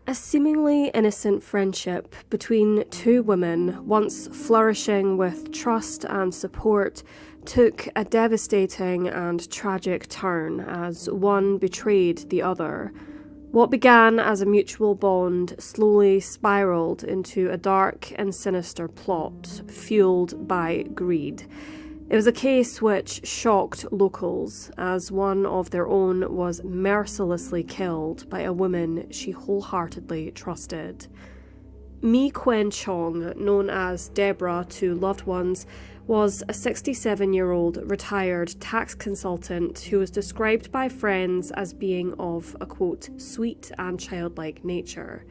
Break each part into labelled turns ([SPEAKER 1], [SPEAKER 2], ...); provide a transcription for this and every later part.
[SPEAKER 1] A seemingly innocent friendship between two women, once flourishing with trust and support, took a devastating and tragic turn as one betrayed the other. What began as a mutual bond slowly spiraled into a dark and sinister plot, fueled by greed. It was a case which shocked locals, as one of their own was mercilessly killed by a woman she wholeheartedly trusted. Mi Quen Chong, known as Deborah to loved ones, was a 67-year-old retired tax consultant who was described by friends as being of a, quote, sweet and childlike nature.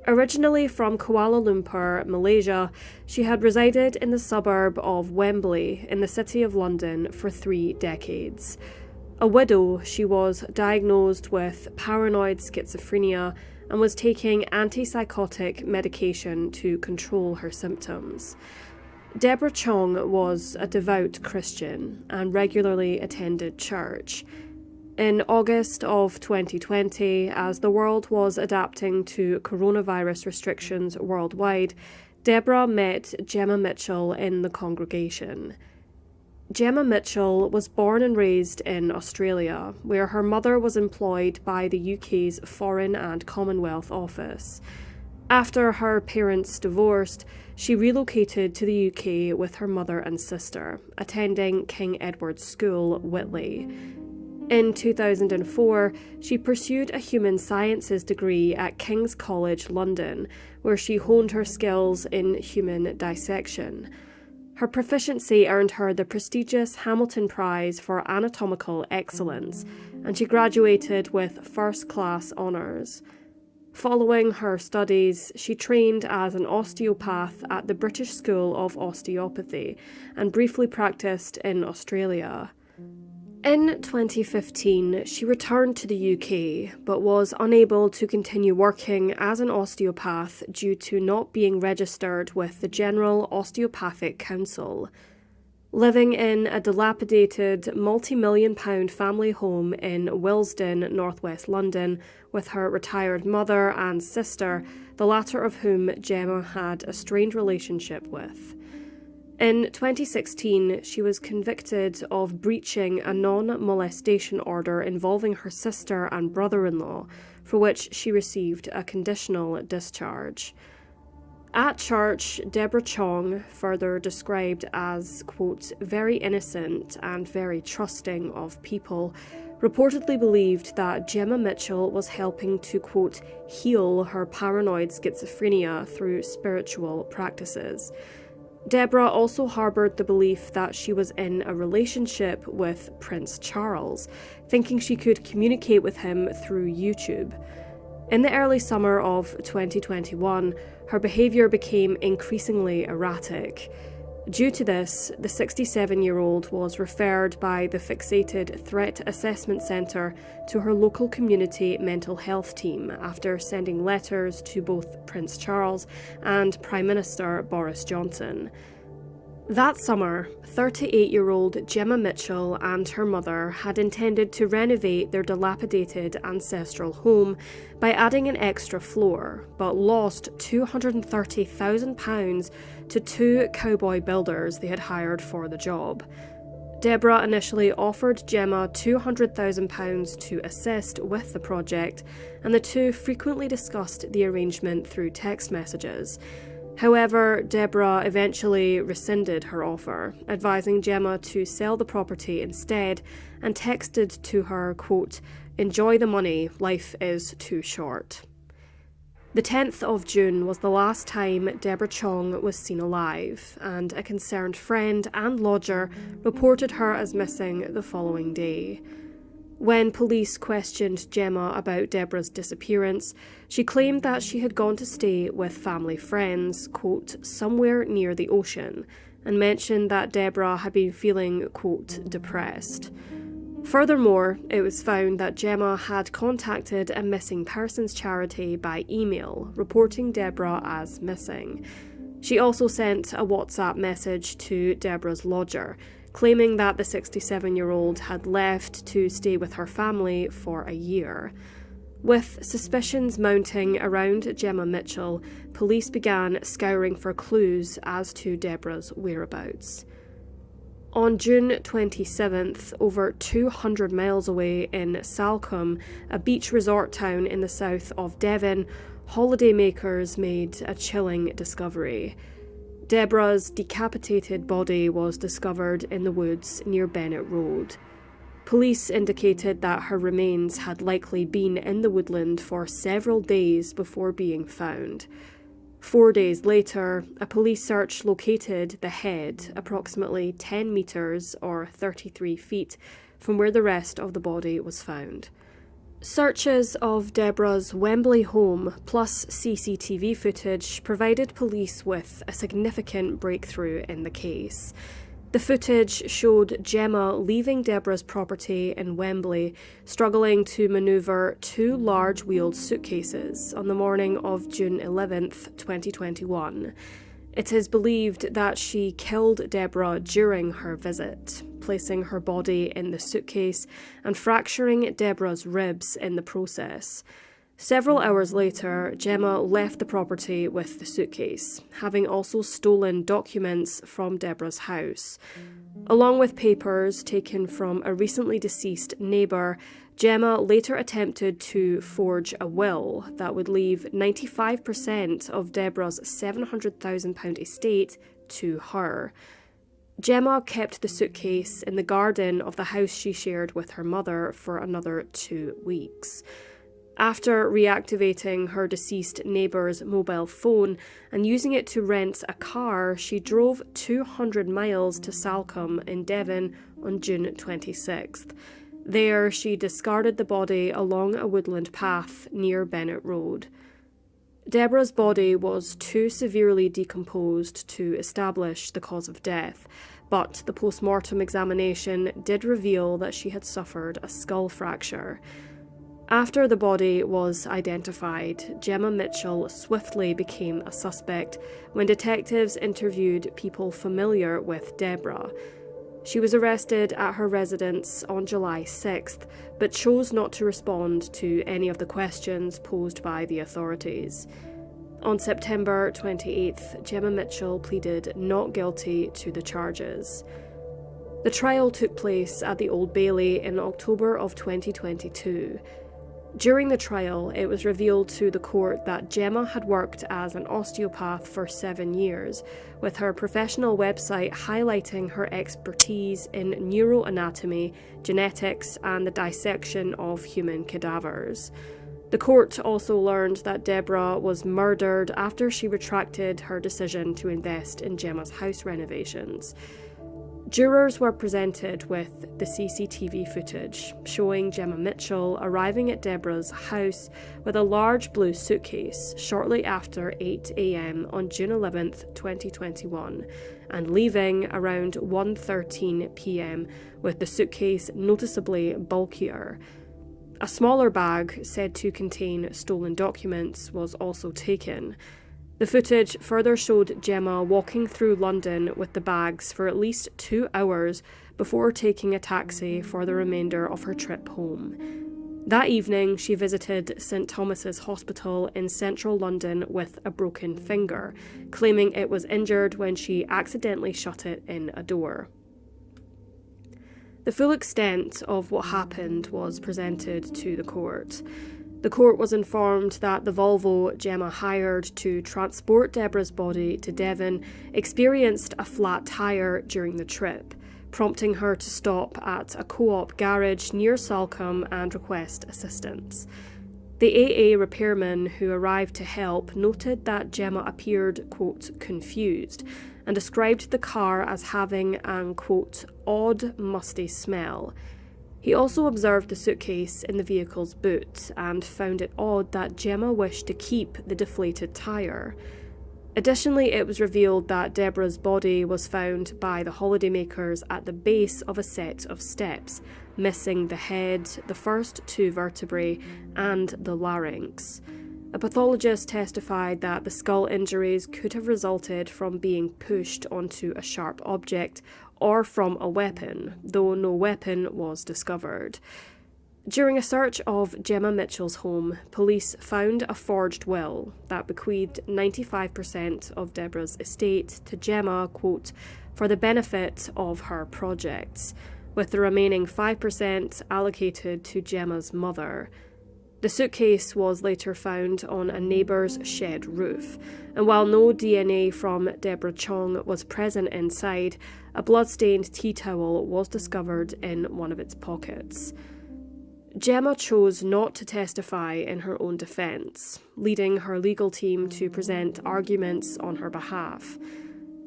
[SPEAKER 1] Originally from Kuala Lumpur, Malaysia, she had resided in the suburb of Wembley in the City of London for 3 decades. A widow, she was diagnosed with paranoid schizophrenia and was taking antipsychotic medication to control her symptoms. Deborah Chong was a devout Christian and regularly attended church. In August of 2020, as the world was adapting to coronavirus restrictions worldwide, Deborah met Gemma Mitchell in the congregation. Gemma Mitchell was born and raised in Australia, where her mother was employed by the UK's Foreign and Commonwealth Office. After her parents divorced, she relocated to the UK with her mother and sister, attending King Edward's School, Whitley. In 2004, she pursued a human sciences degree at King's College London, where she honed her skills in human dissection. Her proficiency earned her the prestigious Hamilton Prize for Anatomical Excellence, and she graduated with first-class honours. Following her studies, she trained as an osteopath at the British School of Osteopathy and briefly practiced in Australia. In 2015, she returned to the UK, but was unable to continue working as an osteopath due to not being registered with the General Osteopathic Council. Living in a dilapidated multi-million-pound family home in Willesden, northwest London, with her retired mother and sister, the latter of whom Gemma had a strained relationship with. In 2016, she was convicted of breaching a non-molestation order involving her sister and brother-in-law, for which she received a conditional discharge. At church, Deborah Chong, further described as, quote, very innocent and very trusting of people, reportedly believed that Gemma Mitchell was helping to, quote, heal her paranoid schizophrenia through spiritual practices. Deborah also harboured the belief that she was in a relationship with Prince Charles, thinking she could communicate with him through YouTube. In the early summer of 2021, her behaviour became increasingly erratic. Due to this, the 67-year-old was referred by the Fixated Threat Assessment Centre to her local community mental health team after sending letters to both Prince Charles and Prime Minister Boris Johnson. That summer, 38-year-old Gemma Mitchell and her mother had intended to renovate their dilapidated ancestral home by adding an extra floor, but lost £230,000 to 2 cowboy builders they had hired for the job. Deborah initially offered Gemma £200,000 to assist with the project, and the two frequently discussed the arrangement through text messages. However, Deborah eventually rescinded her offer, advising Gemma to sell the property instead, and texted to her, quote, enjoy the money, life is too short. The 10th of June was the last time Deborah Chong was seen alive, and a concerned friend and lodger reported her as missing the following day. When police questioned Gemma about Deborah's disappearance, she claimed that she had gone to stay with family friends, quote, somewhere near the ocean, and mentioned that Deborah had been feeling, quote, depressed. Furthermore, it was found that Gemma had contacted a missing persons charity by email, reporting Deborah as missing. She also sent a WhatsApp message to Deborah's lodger, claiming that the 67-year-old had left to stay with her family for a year. With suspicions mounting around Gemma Mitchell, police began scouring for clues as to Deborah's whereabouts. On June 27th, over 200 miles away in Salcombe, a beach resort town in the south of Devon, holidaymakers made a chilling discovery. Deborah's decapitated body was discovered in the woods near Bennett Road. Police indicated that her remains had likely been in the woodland for several days before being found. 4 days later, a police search located the head approximately 10 metres or 33 feet from where the rest of the body was found. Searches of Deborah's Wembley home plus CCTV footage provided police with a significant breakthrough in the case. The footage showed Gemma leaving Deborah's property in Wembley, struggling to manoeuvre two large-wheeled suitcases on the morning of June 11th, 2021. It is believed that she killed Deborah during her visit, placing her body in the suitcase and fracturing Deborah's ribs in the process. Several hours later, Gemma left the property with the suitcase, having also stolen documents from Deborah's house. Along with papers taken from a recently deceased neighbour, Gemma later attempted to forge a will that would leave 95% of Deborah's £700,000 estate to her. Gemma kept the suitcase in the garden of the house she shared with her mother for another 2 weeks. After reactivating her deceased neighbour's mobile phone and using it to rent a car, she drove 200 miles to Salcombe in Devon on June 26th. There, she discarded the body along a woodland path near Bennett Road. Deborah's body was too severely decomposed to establish the cause of death, but the post-mortem examination did reveal that she had suffered a skull fracture. After the body was identified, Gemma Mitchell swiftly became a suspect when detectives interviewed people familiar with Deborah. She was arrested at her residence on July 6th, but chose not to respond to any of the questions posed by the authorities. On September 28th, Gemma Mitchell pleaded not guilty to the charges. The trial took place at the Old Bailey in October of 2022. During the trial, it was revealed to the court that Gemma had worked as an osteopath for 7 years, with her professional website highlighting her expertise in neuroanatomy, genetics, and the dissection of human cadavers. The court also learned that Deborah was murdered after she retracted her decision to invest in Gemma's house renovations. Jurors were presented with the CCTV footage showing Gemma Mitchell arriving at Deborah's house with a large blue suitcase shortly after 8 a.m. on June 11th, 2021, and leaving around 1:13 p.m. with the suitcase noticeably bulkier. A smaller bag, said to contain stolen documents, was also taken. The footage further showed Gemma walking through London with the bags for at least 2 hours before taking a taxi for the remainder of her trip home. That evening, she visited St Thomas's Hospital in central London with a broken finger, claiming it was injured when she accidentally shut it in a door. The full extent of what happened was presented to the court. The court was informed that the Volvo Gemma hired to transport Deborah's body to Devon experienced a flat tyre during the trip, prompting her to stop at a co-op garage near Salcombe and request assistance. The AA repairman who arrived to help noted that Gemma appeared, quote, confused, and described the car as having an, quote, odd, musty smell. He also observed the suitcase in the vehicle's boot and found it odd that Gemma wished to keep the deflated tyre. Additionally, it was revealed that Deborah's body was found by the holidaymakers at the base of a set of steps, missing the head, the first 2 vertebrae, and the larynx. A pathologist testified that the skull injuries could have resulted from being pushed onto a sharp object or from a weapon, though no weapon was discovered. During a search of Gemma Mitchell's home, police found a forged will that bequeathed 95% of Deborah's estate to Gemma, quote, for the benefit of her projects, with the remaining 5% allocated to Gemma's mother. The suitcase was later found on a neighbour's shed roof, and while no DNA from Deborah Chong was present inside, a blood-stained tea towel was discovered in one of its pockets. Gemma chose not to testify in her own defence, leading her legal team to present arguments on her behalf.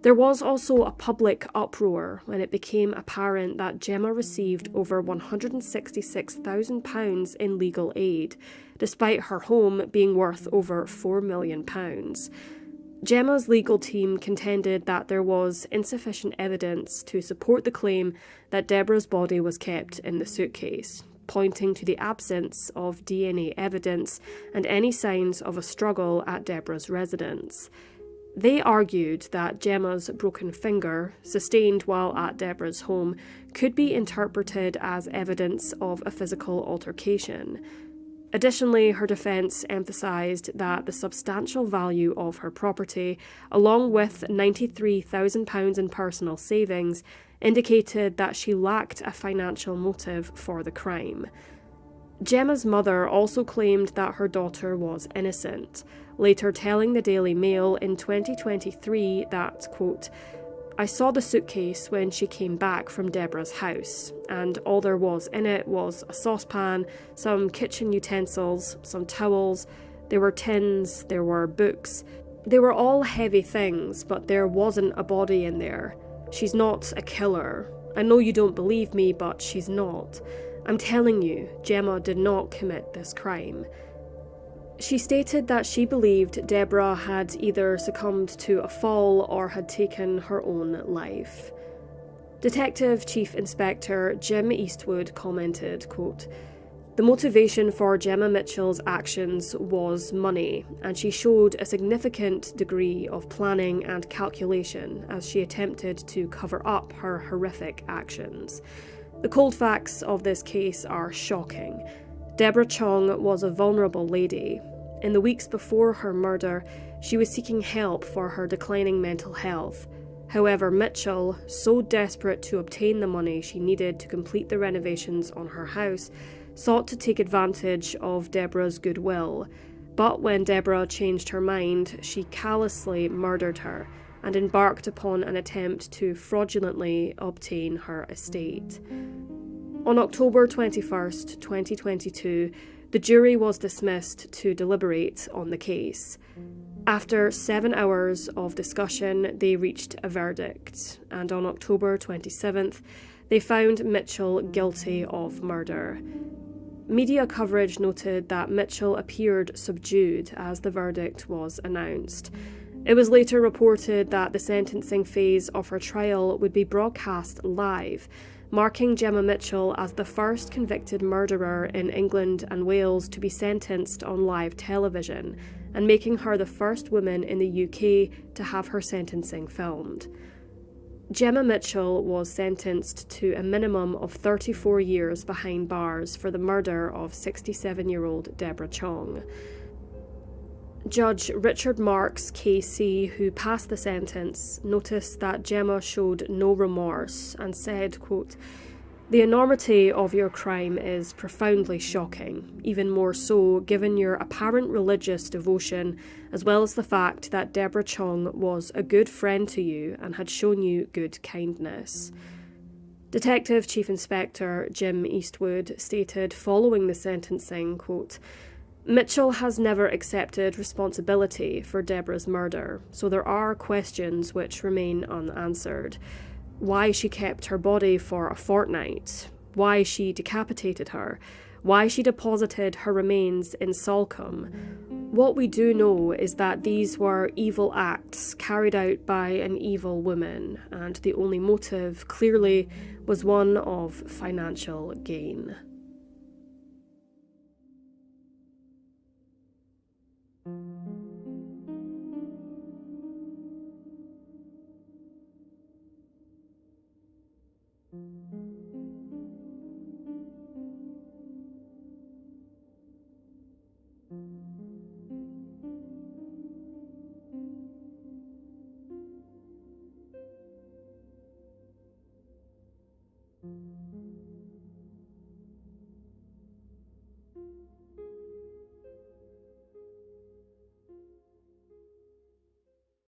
[SPEAKER 1] There was also a public uproar when it became apparent that Gemma received over £166,000 in legal aid, despite her home being worth over £4 million. Gemma's legal team contended that there was insufficient evidence to support the claim that Deborah's body was kept in the suitcase, pointing to the absence of DNA evidence and any signs of a struggle at Deborah's residence. They argued that Gemma's broken finger, sustained while at Deborah's home, could be interpreted as evidence of a physical altercation. Additionally, her defence emphasised that the substantial value of her property, along with £93,000 in personal savings, indicated that she lacked a financial motive for the crime. Gemma's mother also claimed that her daughter was innocent, later telling the Daily Mail in 2023 that, quote, I saw the suitcase when she came back from Deborah's house, and all there was in it was a saucepan, some kitchen utensils, some towels, there were tins, there were books. They were all heavy things, but there wasn't a body in there. She's not a killer. I know you don't believe me, but she's not. I'm telling you, Gemma did not commit this crime. She stated that she believed Deborah had either succumbed to a fall or had taken her own life. Detective Chief Inspector Jim Eastwood commented, quote, the motivation for Gemma Mitchell's actions was money, and she showed a significant degree of planning and calculation as she attempted to cover up her horrific actions. The cold facts of this case are shocking. Deborah Chong was a vulnerable lady. In the weeks before her murder, she was seeking help for her declining mental health. However, Mitchell, so desperate to obtain the money she needed to complete the renovations on her house, sought to take advantage of Deborah's goodwill. But when Deborah changed her mind, she callously murdered her and embarked upon an attempt to fraudulently obtain her estate. On October 21st, 2022, the jury was dismissed to deliberate on the case. After 7 hours of discussion, they reached a verdict, and on October 27th, they found Mitchell guilty of murder. Media coverage noted that Mitchell appeared subdued as the verdict was announced. It was later reported that the sentencing phase of her trial would be broadcast live, marking Gemma Mitchell as the first convicted murderer in England and Wales to be sentenced on live television, and making her the first woman in the UK to have her sentencing filmed. Gemma Mitchell was sentenced to a minimum of 34 years behind bars for the murder of 67-year-old Deborah Chong. Judge Richard Marks, KC, who passed the sentence, noticed that Gemma showed no remorse and said, quote, the enormity of your crime is profoundly shocking, even more so given your apparent religious devotion, as well as the fact that Deborah Chong was a good friend to you and had shown you good kindness. Detective Chief Inspector Jim Eastwood stated following the sentencing, quote, Mitchell has never accepted responsibility for Deborah's murder, so there are questions which remain unanswered. Why she kept her body for a fortnight, why she decapitated her, why she deposited her remains in Salcombe. What we do know is that these were evil acts carried out by an evil woman, and the only motive, clearly, was one of financial gain.